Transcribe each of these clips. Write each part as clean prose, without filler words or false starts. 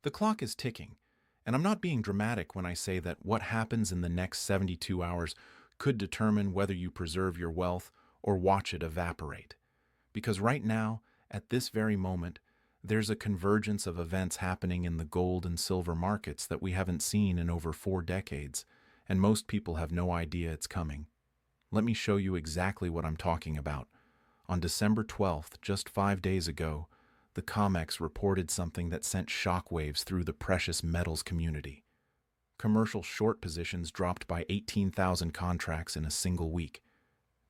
The clock is ticking, and I'm not being dramatic when I say that what happens in the next 72 hours could determine whether you preserve your wealth or watch it evaporate. Because right now, at this very moment, there's a convergence of events happening in the gold and silver markets that we haven't seen in over 4 decades, and most people have no idea it's coming. Let me show you exactly what I'm talking about. On December 12th, just 5 days ago, the COMEX reported something that sent shockwaves through the precious metals community. Commercial short positions dropped by 18,000 contracts in a single week.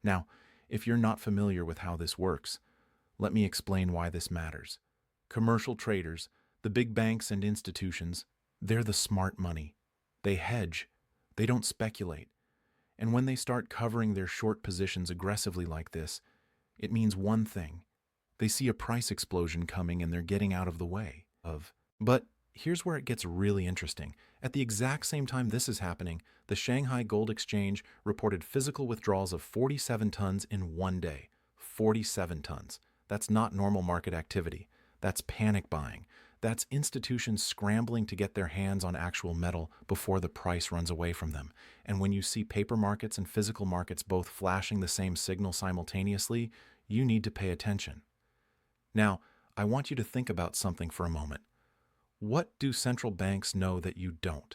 Now, if you're not familiar with how this works, let me explain why this matters. Commercial traders, the big banks and institutions, they're the smart money. They hedge. They don't speculate. And when they start covering their short positions aggressively like this, it means one thing. They see a price explosion coming and they're getting out of the way of. But here's where it gets really interesting. At the exact same time this is happening, the Shanghai Gold Exchange reported physical withdrawals of 47 tons in one day. 47 tons. That's not normal market activity. That's panic buying. That's institutions scrambling to get their hands on actual metal before the price runs away from them. And when you see paper markets and physical markets both flashing the same signal simultaneously, you need to pay attention. Now, I want you to think about something for a moment. What do central banks know that you don't?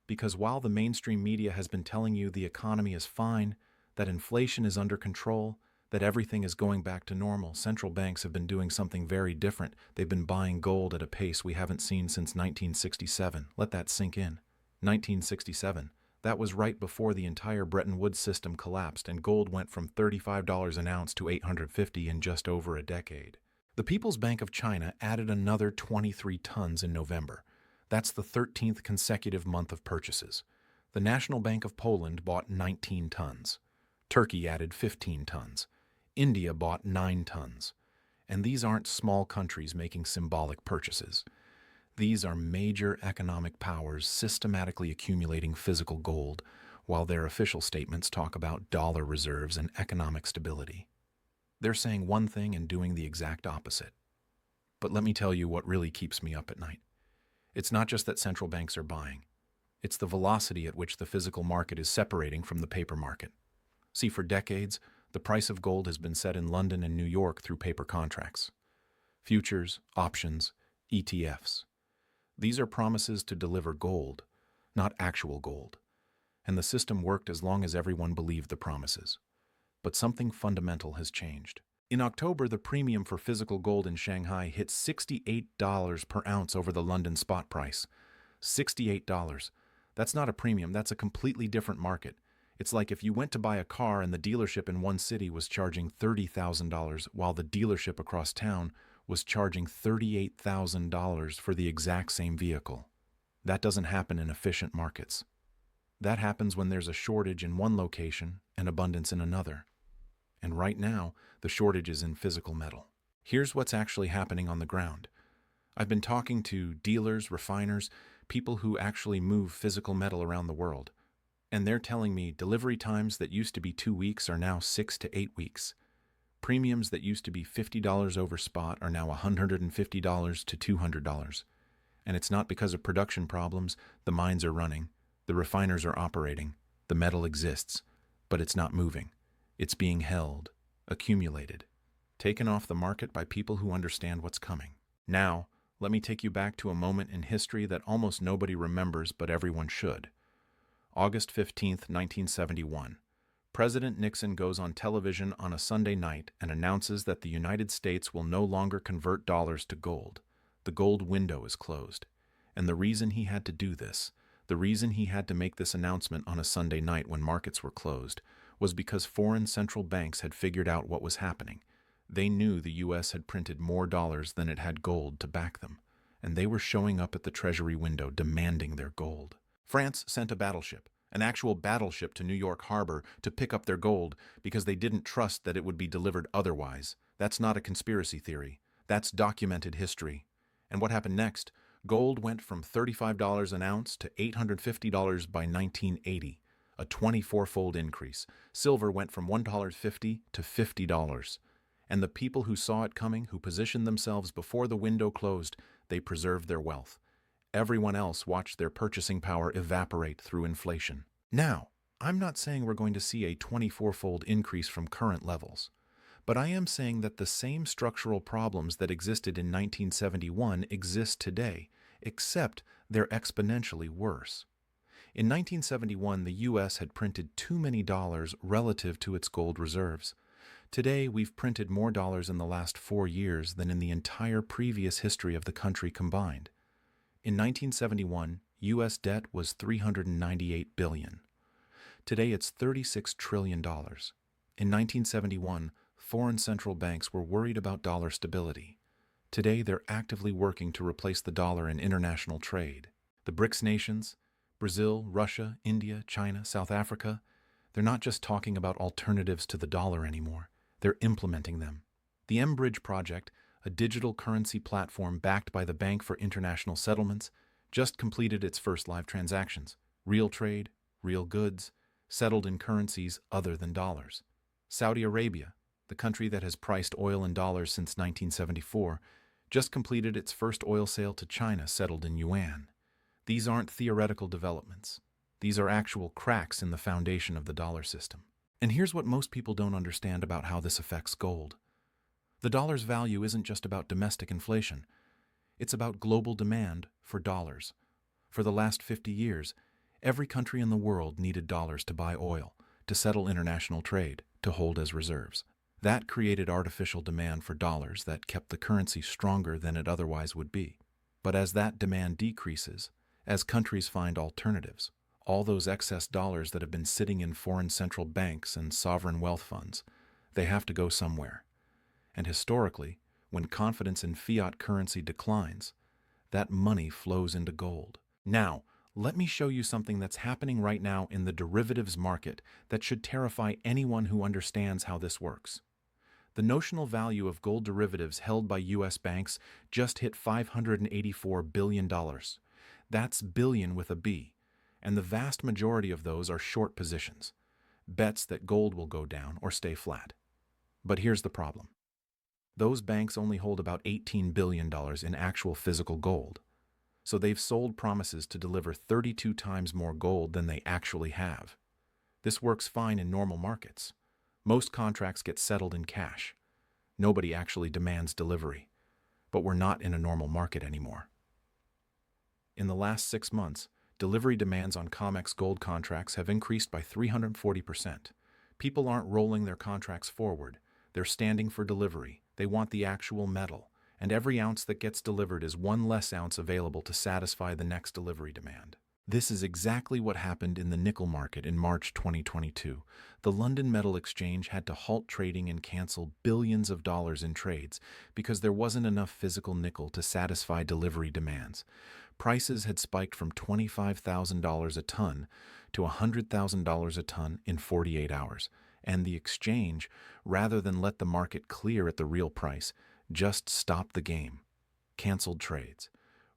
Because while the mainstream media has been telling you the economy is fine, that inflation is under control, that everything is going back to normal, central banks have been doing something very different. They've been buying gold at a pace we haven't seen since 1967. Let that sink in. 1967. That was right before the entire Bretton Woods system collapsed and gold went from $35 an ounce to $850 in just over a decade. The People's Bank of China added another 23 tons in November. That's the 13th consecutive month of purchases. The National Bank of Poland bought 19 tons. Turkey added 15 tons. India bought 9 tons. And these aren't small countries making symbolic purchases. These are major economic powers systematically accumulating physical gold, while their official statements talk about dollar reserves and economic stability. They're saying one thing and doing the exact opposite. But let me tell you what really keeps me up at night. It's not just that central banks are buying. It's the velocity at which the physical market is separating from the paper market. See, for decades, the price of gold has been set in London and New York through paper contracts. Futures, options, ETFs. These are promises to deliver gold, not actual gold. And the system worked as long as everyone believed the promises. But something fundamental has changed. In October, the premium for physical gold in Shanghai hit $68 per ounce over the London spot price. $68. That's not a premium, that's a completely different market. It's like if you went to buy a car and the dealership in one city was charging $30,000 while the dealership across town was charging $38,000 for the exact same vehicle. That doesn't happen in efficient markets. That happens when there's a shortage in one location and abundance in another. And right now, the shortage is in physical metal. Here's what's actually happening on the ground. I've been talking to dealers, refiners, people who actually move physical metal around the world. And they're telling me delivery times that used to be 2 weeks are now 6 to 8 weeks. Premiums that used to be $50 over spot are now $150 to $200. And it's not because of production problems. The mines are running. The refiners are operating. The metal exists. But it's not moving. It's being held, accumulated, taken off the market by people who understand what's coming. Now, let me take you back to a moment in history that almost nobody remembers, but everyone should. August 15th, 1971. President Nixon goes on television on a Sunday night and announces that the United States will no longer convert dollars to gold. The gold window is closed. And the reason he had to do this, the reason he had to make this announcement on a Sunday night when markets were closed, was because foreign central banks had figured out what was happening. They knew the U.S. had printed more dollars than it had gold to back them, and they were showing up at the Treasury window demanding their gold. France sent a battleship, an actual battleship to New York Harbor to pick up their gold because they didn't trust that it would be delivered otherwise. That's not a conspiracy theory. That's documented history. And what happened next? Gold went from $35 an ounce to $850 by 1980. A 24-fold increase. Silver went from $1.50 to $50. And the people who saw it coming, who positioned themselves before the window closed, they preserved their wealth. Everyone else watched their purchasing power evaporate through inflation. Now, I'm not saying we're going to see a 24-fold increase from current levels, but I am saying that the same structural problems that existed in 1971 exist today, except they're exponentially worse. In 1971, the U.S. had printed too many dollars relative to its gold reserves. Today, we've printed more dollars in the last 4 years than in the entire previous history of the country combined. In 1971, U.S. debt was $398 billion. Today, it's $36 trillion. In 1971, foreign central banks were worried about dollar stability. Today, they're actively working to replace the dollar in international trade. The BRICS nations, Brazil, Russia, India, China, South Africa, they're not just talking about alternatives to the dollar anymore. They're implementing them. The M-Bridge project, a digital currency platform backed by the Bank for International Settlements, just completed its first live transactions. Real trade, real goods, settled in currencies other than dollars. Saudi Arabia, the country that has priced oil in dollars since 1974, just completed its first oil sale to China settled in yuan. These aren't theoretical developments. These are actual cracks in the foundation of the dollar system. And here's what most people don't understand about how this affects gold. The dollar's value isn't just about domestic inflation. It's about global demand for dollars. For the last 50 years, every country in the world needed dollars to buy oil, to settle international trade, to hold as reserves. That created artificial demand for dollars that kept the currency stronger than it otherwise would be. But as that demand decreases, as countries find alternatives, all those excess dollars that have been sitting in foreign central banks and sovereign wealth funds, they have to go somewhere. And historically, when confidence in fiat currency declines, that money flows into gold. Now, let me show you something that's happening right now in the derivatives market that should terrify anyone who understands how this works. The notional value of gold derivatives held by U.S. banks just hit $584 billion. That's billion with a B, and the vast majority of those are short positions, bets that gold will go down or stay flat. But here's the problem. Those banks only hold about $18 billion in actual physical gold, so they've sold promises to deliver 32 times more gold than they actually have. This works fine in normal markets. Most contracts get settled in cash. Nobody actually demands delivery, but we're not in a normal market anymore. In the last 6 months, delivery demands on COMEX gold contracts have increased by 340%. People aren't rolling their contracts forward. They're standing for delivery. They want the actual metal, and every ounce that gets delivered is one less ounce available to satisfy the next delivery demand. This is exactly what happened in the nickel market in March 2022. The London Metal Exchange had to halt trading and cancel billions of dollars in trades because there wasn't enough physical nickel to satisfy delivery demands. Prices had spiked from $25,000 a ton to $100,000 a ton in 48 hours, and the exchange, rather than let the market clear at the real price, just stopped the game, canceled trades,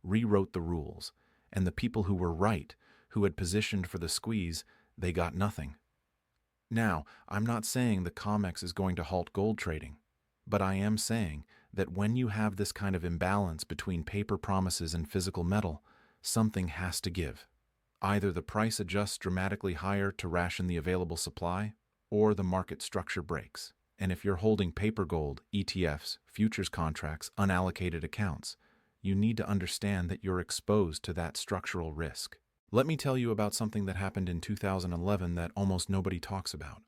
rewrote the rules, and the people who were right, who had positioned for the squeeze, they got nothing. Now, I'm not saying the COMEX is going to halt gold trading, but I am saying that when you have this kind of imbalance between paper promises and physical metal, something has to give. Either the price adjusts dramatically higher to ration the available supply, or the market structure breaks. And if you're holding paper gold, ETFs, futures contracts, unallocated accounts, you need to understand that you're exposed to that structural risk. Let me tell you about something that happened in 2011 that almost nobody talks about.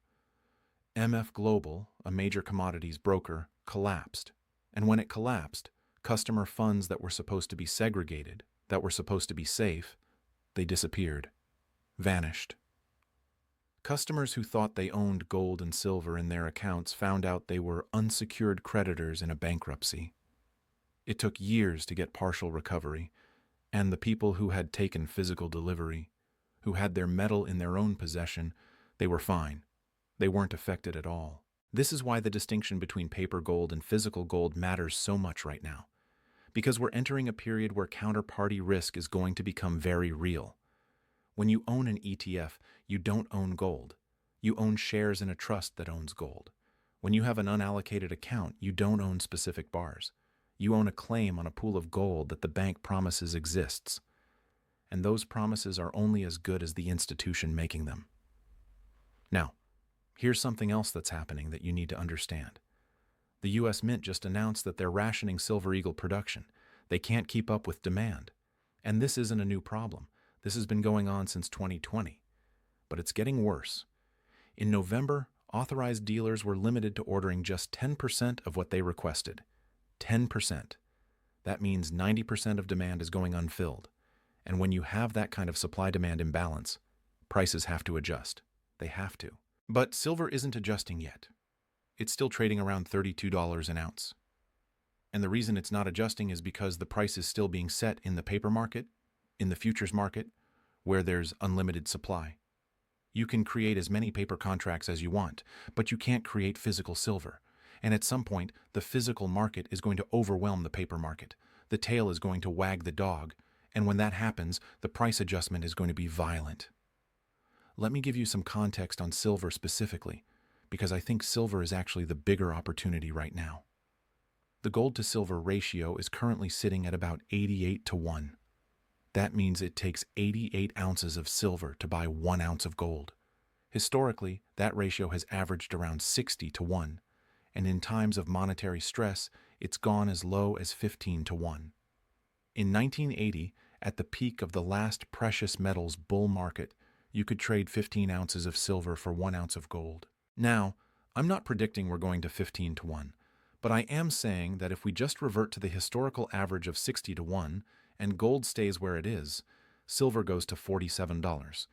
MF Global, a major commodities broker, collapsed. And when it collapsed, customer funds that were supposed to be segregated, that were supposed to be safe, they disappeared, vanished. Customers who thought they owned gold and silver in their accounts found out they were unsecured creditors in a bankruptcy. It took years to get partial recovery, and the people who had taken physical delivery, who had their metal in their own possession, they were fine. They weren't affected at all. This is why the distinction between paper gold and physical gold matters so much right now, because we're entering a period where counterparty risk is going to become very real. When you own an ETF, you don't own gold. You own shares in a trust that owns gold. When you have an unallocated account, you don't own specific bars. You own a claim on a pool of gold that the bank promises exists. and those promises are only as good as the institution making them. Now, here's something else that's happening that you need to understand. The U.S. Mint just announced that they're rationing Silver Eagle production. They can't keep up with demand. And this isn't a new problem. This has been going on since 2020. But it's getting worse. In November, authorized dealers were limited to ordering just 10% of what they requested. 10%. That means 90% of demand is going unfilled. And when you have that kind of supply-demand imbalance, prices have to adjust. They have to. But silver isn't adjusting yet. It's still trading around $32 an ounce. And the reason it's not adjusting is because the price is still being set in the paper market, in the futures market, where there's unlimited supply. You can create as many paper contracts as you want, but you can't create physical silver. And at some point, the physical market is going to overwhelm the paper market. The tail is going to wag the dog, and when that happens, the price adjustment is going to be violent. Let me give you some context on silver specifically, because I think silver is actually the bigger opportunity right now. The gold to silver ratio is currently sitting at about 88-1. That means it takes 88 ounces of silver to buy 1 ounce of gold. Historically, that ratio has averaged around 60-1, and in times of monetary stress, it's gone as low as 15-1. In 1980, at the peak of the last precious metals bull market, you could trade 15 ounces of silver for 1 ounce of gold. Now, I'm not predicting we're going to 15-1, but I am saying that if we just revert to the historical average of 60-1 and gold stays where it is, silver goes to $47.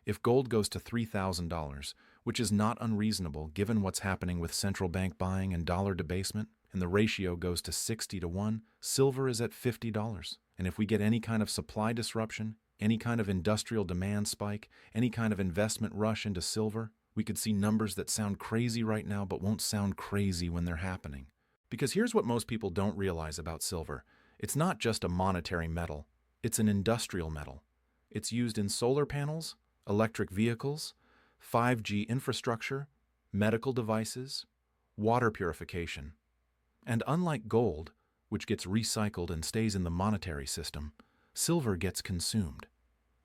If gold goes to $3,000, which is not unreasonable given what's happening with central bank buying and dollar debasement, and the ratio goes to 60-1, silver is at $50. And if we get any kind of supply disruption, any kind of industrial demand spike, any kind of investment rush into silver, we could see numbers that sound crazy right now but won't sound crazy when they're happening. Because here's what most people don't realize about silver. It's not just a monetary metal. It's an industrial metal. It's used in solar panels, electric vehicles, 5G infrastructure, medical devices, water purification. And unlike gold, which gets recycled and stays in the monetary system, silver gets consumed.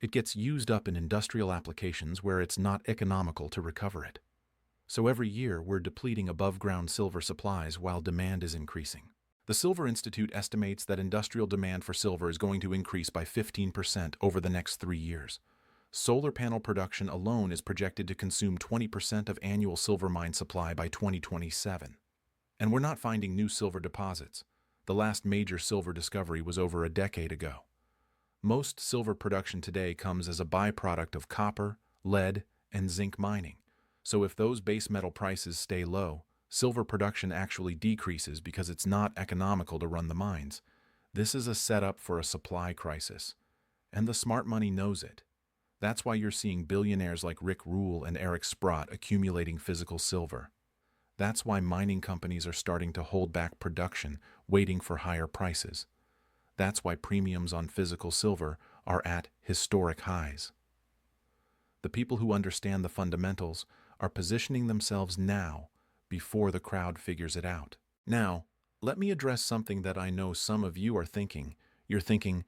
It gets used up in industrial applications where it's not economical to recover it. So every year we're depleting above-ground silver supplies while demand is increasing. The Silver Institute estimates that industrial demand for silver is going to increase by 15% over the next 3 years. Solar panel production alone is projected to consume 20% of annual silver mine supply by 2027. And we're not finding new silver deposits. The last major silver discovery was over a decade ago. Most silver production today comes as a byproduct of copper, lead, and zinc mining. So if those base metal prices stay low, silver production actually decreases because it's not economical to run the mines. This is a setup for a supply crisis. And the smart money knows it. That's why you're seeing billionaires like Rick Rule and Eric Sprott accumulating physical silver. That's why mining companies are starting to hold back production, waiting for higher prices. That's why premiums on physical silver are at historic highs. The people who understand the fundamentals are positioning themselves now before the crowd figures it out. Now, let me address something that I know some of you are thinking. You're thinking,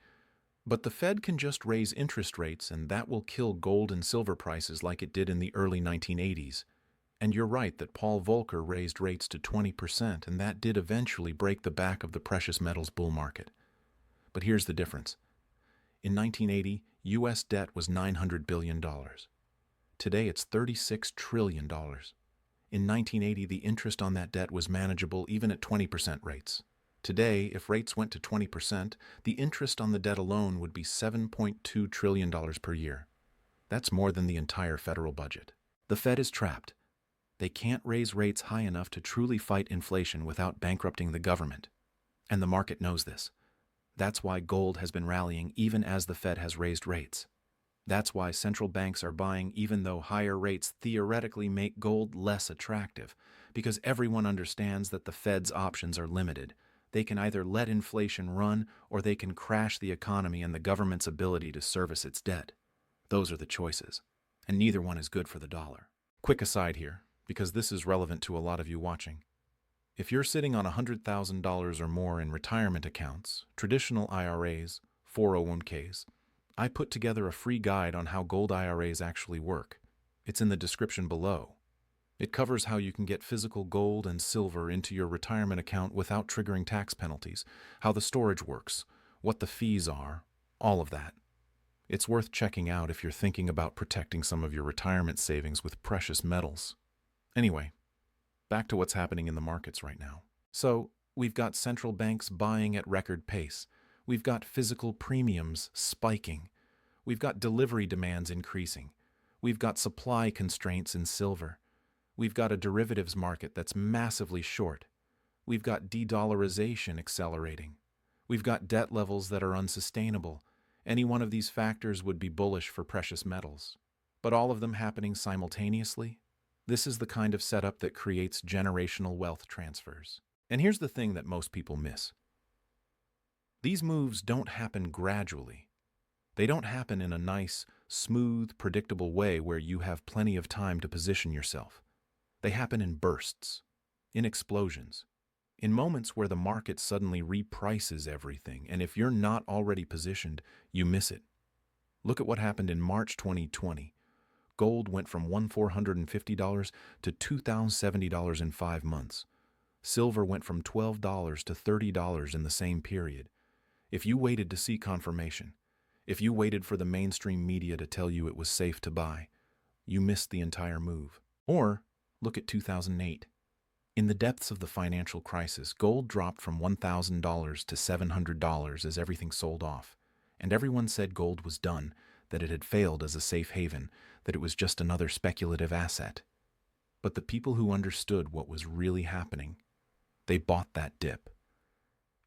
but the Fed can just raise interest rates and that will kill gold and silver prices like it did in the early 1980s. And you're right that Paul Volcker raised rates to 20%, and that did eventually break the back of the precious metals bull market. But here's the difference. In 1980, U.S. debt was $900 billion. Today it's $36 trillion. In 1980, the interest on that debt was manageable even at 20% rates. Today, if rates went to 20%, the interest on the debt alone would be $7.2 trillion per year. That's more than the entire federal budget. The Fed is trapped. They can't raise rates high enough to truly fight inflation without bankrupting the government. And the market knows this. That's why gold has been rallying even as the Fed has raised rates. That's why central banks are buying even though higher rates theoretically make gold less attractive, because everyone understands that the Fed's options are limited. They can either let inflation run or they can crash the economy and the government's ability to service its debt. Those are the choices, and neither one is good for the dollar. Quick aside here, because this is relevant to a lot of you watching. If you're sitting on $100,000 or more in retirement accounts, traditional IRAs, 401ks, I put together a free guide on how gold IRAs actually work. It's in the description below. It covers how you can get physical gold and silver into your retirement account without triggering tax penalties, how the storage works, what the fees are, all of that. It's worth checking out if you're thinking about protecting some of your retirement savings with precious metals. Anyway, back to what's happening in the markets right now. So, we've got central banks buying at record pace. We've got physical premiums spiking. We've got delivery demands increasing. We've got supply constraints in silver. We've got a derivatives market that's massively short. We've got de-dollarization accelerating. We've got debt levels that are unsustainable. Any one of these factors would be bullish for precious metals. But all of them happening simultaneously? This is the kind of setup that creates generational wealth transfers. And here's the thing that most people miss. These moves don't happen gradually. They don't happen in a nice, smooth, predictable way where you have plenty of time to position yourself. They happen in bursts, in explosions, in moments where the market suddenly reprices everything, and if you're not already positioned, you miss it. Look at what happened in March 2020. Gold went from $1,450 to $2,070 in 5 months. Silver went from $12 to $30 in the same period. If you waited to see confirmation, if you waited for the mainstream media to tell you it was safe to buy, you missed the entire move. Or, look at 2008. In the depths of the financial crisis, gold dropped from $1,000 to $700 as everything sold off, and everyone said gold was done, that it had failed as a safe haven, that it was just another speculative asset. But the people who understood what was really happening, they bought that dip.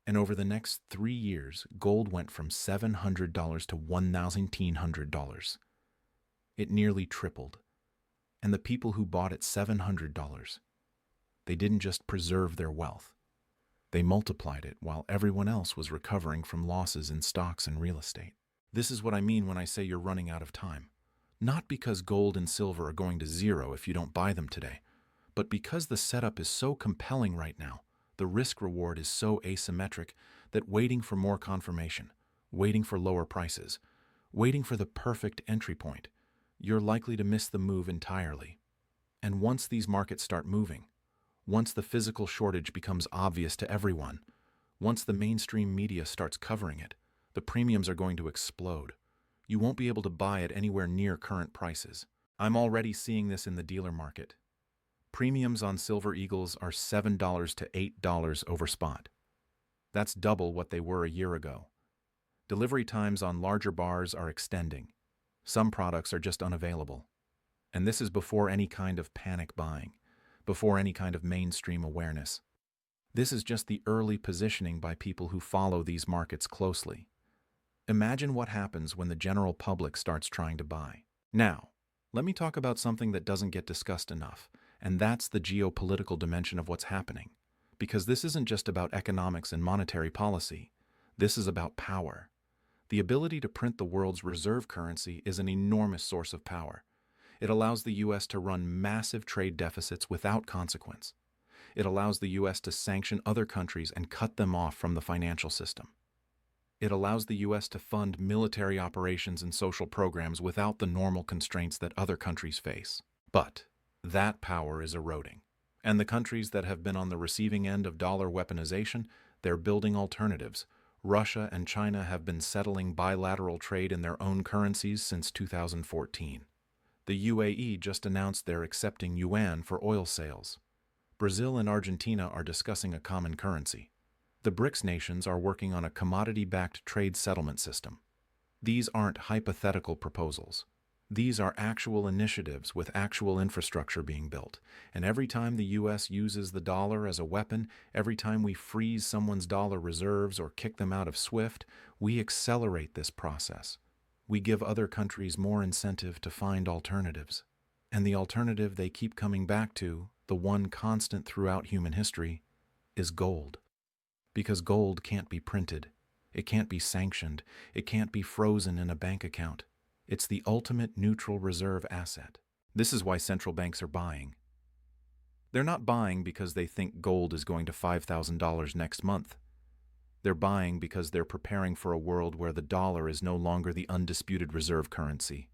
And over the next 3 years, gold went from $700 to $1,900. It nearly tripled. And the people who bought at $700, they didn't just preserve their wealth. They multiplied it while everyone else was recovering from losses in stocks and real estate. This is what I mean when I say you're running out of time. Not because gold and silver are going to zero if you don't buy them today, but because the setup is so compelling right now, the risk-reward is so asymmetric that waiting for more confirmation, waiting for lower prices, waiting for the perfect entry point, you're likely to miss the move entirely. And once these markets start moving, once the physical shortage becomes obvious to everyone, once the mainstream media starts covering it, the premiums are going to explode. You won't be able to buy it anywhere near current prices. I'm already seeing this in the dealer market. Premiums on Silver Eagles are $7 to $8 over spot. That's double what they were a year ago. Delivery times on larger bars are extending. Some products are just unavailable. And this is before any kind of panic buying, before any kind of mainstream awareness. This is just the early positioning by people who follow these markets closely. Imagine what happens when the general public starts trying to buy. Now, let me talk about something that doesn't get discussed enough, and that's the geopolitical dimension of what's happening. Because this isn't just about economics and monetary policy. This is about power. The ability to print the world's reserve currency is an enormous source of power. It allows the U.S. to run massive trade deficits without consequence. It allows the U.S. to sanction other countries and cut them off from the financial system. It allows the U.S. to fund military operations and social programs without the normal constraints that other countries face. But that power is eroding. And the countries that have been on the receiving end of dollar weaponization, they're building alternatives. Russia and China have been settling bilateral trade in their own currencies since 2014. The UAE just announced they're accepting yuan for oil sales. Brazil and Argentina are discussing a common currency. The BRICS nations are working on a commodity-backed trade settlement system. These aren't hypothetical proposals. These are actual initiatives with actual infrastructure being built. And every time the U.S. uses the dollar as a weapon, every time we freeze someone's dollar reserves or kick them out of SWIFT, we accelerate this process. We give other countries more incentive to find alternatives. And the alternative they keep coming back to, the one constant throughout human history, is gold. Because gold can't be printed. It can't be sanctioned. It can't be frozen in a bank account. It's the ultimate neutral reserve asset. This is why central banks are buying. They're not buying because they think gold is going to $5,000 next month. They're buying because they're preparing for a world where the dollar is no longer the undisputed reserve currency,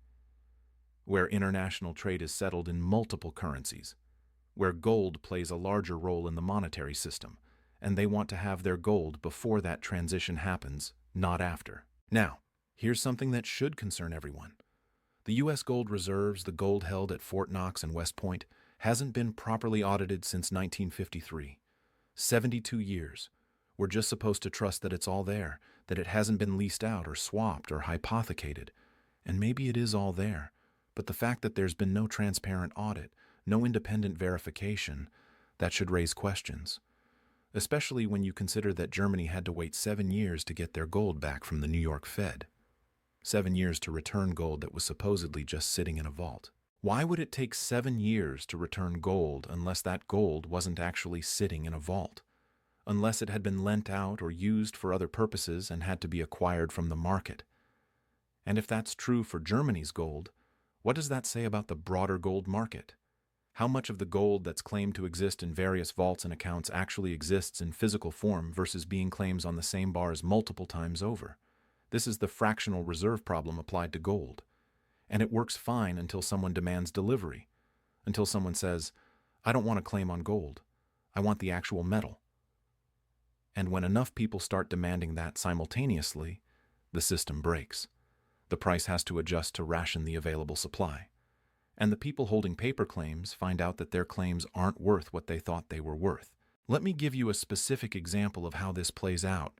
where international trade is settled in multiple currencies, where gold plays a larger role in the monetary system, and they want to have their gold before that transition happens, not after. Now, here's something that should concern everyone. The U.S. gold reserves, the gold held at Fort Knox and West Point, hasn't been properly audited since 1953. 72 years. We're just supposed to trust that it's all there, that it hasn't been leased out or swapped or hypothecated. And maybe it is all there, but the fact that there's been no transparent audit, no independent verification, that should raise questions. Especially when you consider that Germany had to wait 7 years to get their gold back from the New York Fed. 7 years to return gold that was supposedly just sitting in a vault. Why would it take 7 years to return gold unless that gold wasn't actually sitting in a vault? Unless it had been lent out or used for other purposes and had to be acquired from the market? And if that's true for Germany's gold, what does that say about the broader gold market? How much of the gold that's claimed to exist in various vaults and accounts actually exists in physical form versus being claims on the same bars multiple times over? This is the fractional reserve problem applied to gold. And it works fine until someone demands delivery, until someone says, I don't want to claim on gold, I want the actual metal. And when enough people start demanding that simultaneously, the system breaks. The price has to adjust to ration the available supply. And the people holding paper claims find out that their claims aren't worth what they thought they were worth. Let me give you a specific example of how this plays out.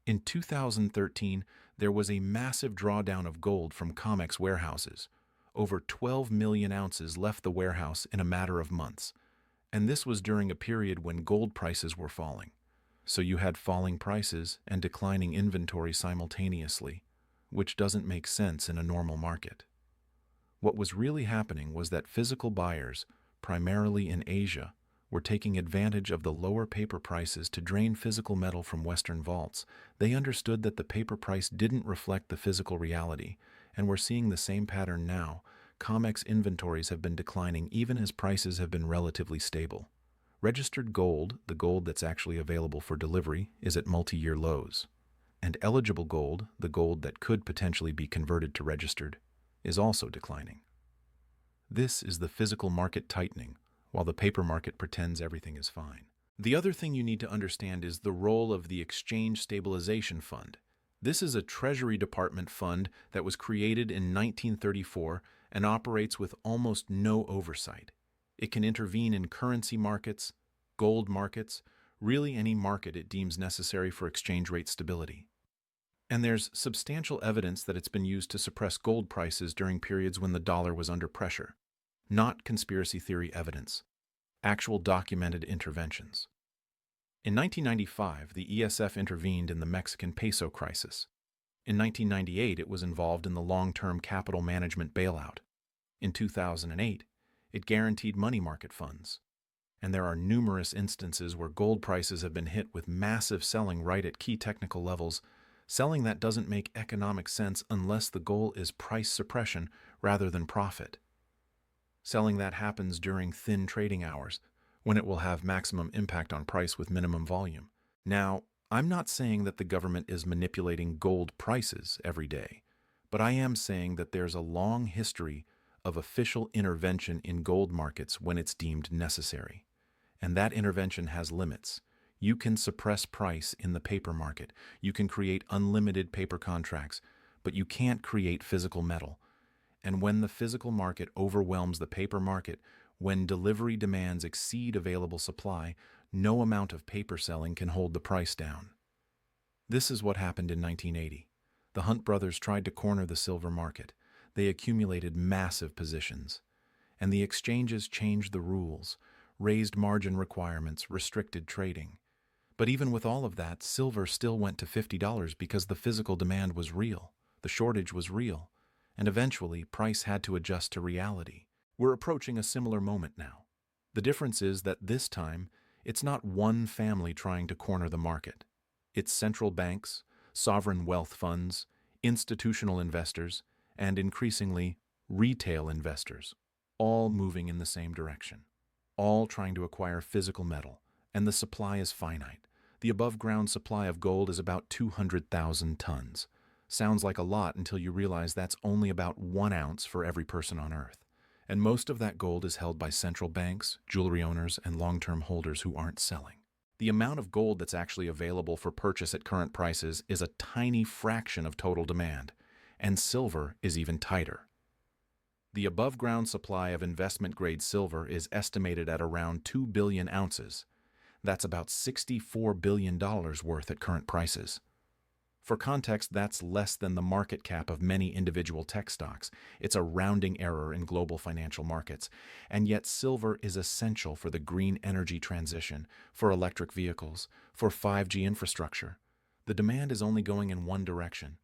In 2013, there was a massive drawdown of gold from COMEX warehouses. Over 12 million ounces left the warehouse in a matter of months. And this was during a period when gold prices were falling. So you had falling prices and declining inventory simultaneously, which doesn't make sense in a normal market. What was really happening was that physical buyers, primarily in Asia, were taking advantage of the lower paper prices to drain physical metal from Western vaults. They understood that the paper price didn't reflect the physical reality, and we're seeing the same pattern now. COMEX inventories have been declining even as prices have been relatively stable. Registered gold, the gold that's actually available for delivery, is at multi-year lows. And eligible gold, the gold that could potentially be converted to registered, is also declining. This is the physical market tightening, while the paper market pretends everything is fine. The other thing you need to understand is the role of the Exchange Stabilization Fund. This is a Treasury Department fund that was created in 1934 and operates with almost no oversight. It can intervene in currency markets, gold markets, really any market it deems necessary for exchange rate stability. And there's substantial evidence that it's been used to suppress gold prices during periods when the dollar was under pressure. Not conspiracy theory evidence, actual documented interventions. In 1995, the ESF intervened in the Mexican peso crisis. In 1998, it was involved in the long-term capital management bailout. In 2008, it guaranteed money market funds. And there are numerous instances where gold prices have been hit with massive selling right at key technical levels, selling that doesn't make economic sense unless the goal is price suppression rather than profit. Selling that happens during thin trading hours, when it will have maximum impact on price with minimum volume. Now, I'm not saying that the government is manipulating gold prices every day, but I am saying that there's a long history of official intervention in gold markets when it's deemed necessary. And that intervention has limits. You can suppress price in the paper market. You can create unlimited paper contracts, but you can't create physical metal. And when the physical market overwhelms the paper market, when delivery demands exceed available supply, no amount of paper selling can hold the price down. This is what happened in 1980. The Hunt brothers tried to corner the silver market. They accumulated massive positions. And the exchanges changed the rules, raised margin requirements, restricted trading. But even with all of that, silver still went to $50 because the physical demand was real, the shortage was real, and eventually price had to adjust to reality. We're approaching a similar moment now. The difference is that this time, it's not one family trying to corner the market. It's central banks, sovereign wealth funds, institutional investors, and increasingly retail investors, all moving in the same direction, all trying to acquire physical metal, and the supply is finite. The above-ground supply of gold is about 200,000 tons. Sounds like a lot until you realize that's only about 1 ounce for every person on Earth. And most of that gold is held by central banks, jewelry owners, and long-term holders who aren't selling. The amount of gold that's actually available for purchase at current prices is a tiny fraction of total demand, and silver is even tighter. The above-ground supply of investment-grade silver is estimated at around 2 billion ounces. That's about $64 billion worth at current prices. For context, that's less than the market cap of many individual tech stocks. It's a rounding error in global financial markets. And yet silver is essential for the green energy transition, for electric vehicles, for 5G infrastructure. The demand is only going in one direction.